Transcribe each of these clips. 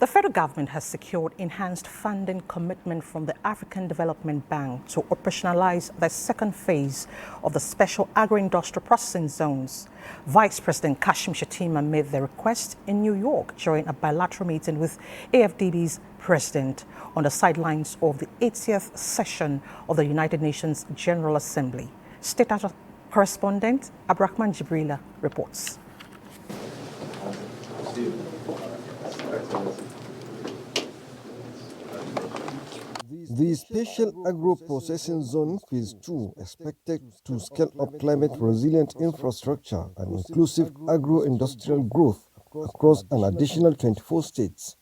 The federal government has secured enhanced funding commitment from the African Development Bank to operationalize the second phase of the special agro-industrial processing zones. Vice President Kashim Shettima made the request in New York during a bilateral meeting with AfDB's President on the sidelines of the 80th session of the United Nations General Assembly. State correspondent Abdrahman Jibrila reports. The Special Agro-Processing Zone Phase 2 expected to scale up climate-resilient infrastructure and inclusive agro-industrial growth across an additional 24 states,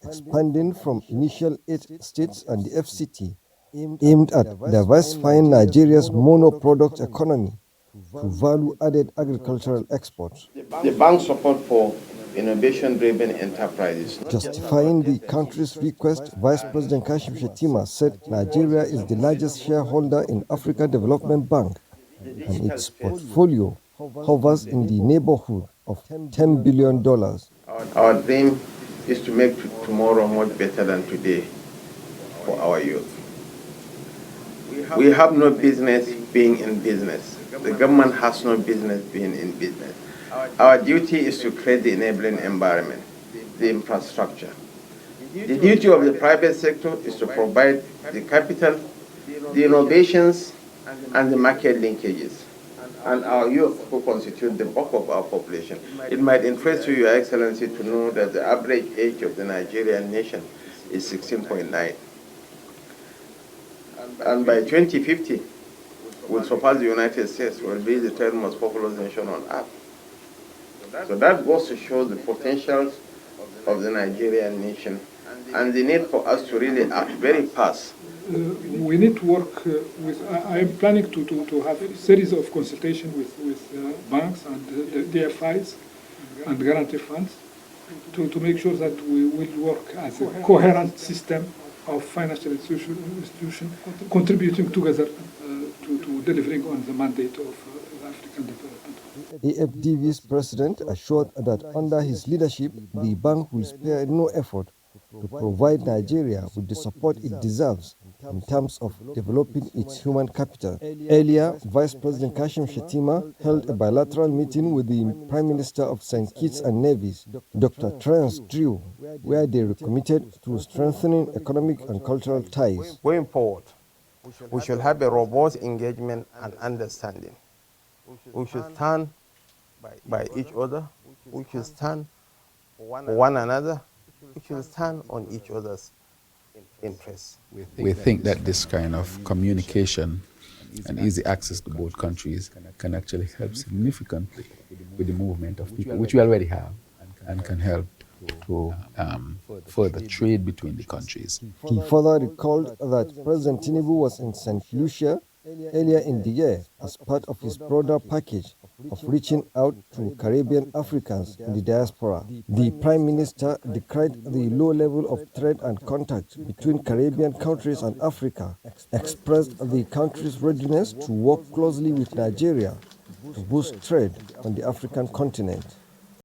expanding from initial 8 states and the FCT, aimed at diversifying Nigeria's mono-product economy to value-added agricultural exports. The bank's support for innovation-driven enterprises. Justifying the country's request, Vice President Kashim Shettima said Nigeria is the largest shareholder in Africa Development Bank and its portfolio hovers in the neighborhood of $10 billion. Our dream is to make tomorrow much better than today for our youth. We have no business being in business. The government has no business being in business. Our duty is to create the enabling environment, the infrastructure. The duty of the private sector is to provide the capital, the innovations, and the market linkages. And our youth, who constitute the bulk of our population. It might interest you, Your Excellency, to know that the average age of the Nigerian nation is 16.9. And by 2050, we'll surpass the United States, will be the third most populous nation on earth. So that goes to show the potentials of the Nigerian nation and the need for us to really act very fast. We need to work with, I am planning to have a series of consultation with banks and DFIs and guarantee funds to make sure that we will work as a coherent system of financial institution contributing together to delivering on the mandate of the African development. AfDB's president assured that under his leadership, the bank will spare no effort to provide Nigeria with the support it deserves in terms of developing its human capital. Earlier, Vice President Kashim Shettima held a bilateral meeting with the Prime Minister of St. Kitts and Nevis, Dr. Terence Drew, where they recommitted to strengthening economic and cultural ties. Going forward, we should have a robust engagement and understanding. We should stand by each other. We should stand for one another. We should stand on each other's interests. We think that this kind of communication and easy access to both countries can actually help significantly with the movement of people, which we already have, and can help to further trade between the countries. He further recalled that President Tinubu was in St. Lucia earlier in the year as part of his broader package of reaching out to Caribbean Africans in the diaspora. The Prime Minister decried the low level of trade and contact between Caribbean countries and Africa, expressed the country's readiness to work closely with Nigeria to boost trade on the African continent.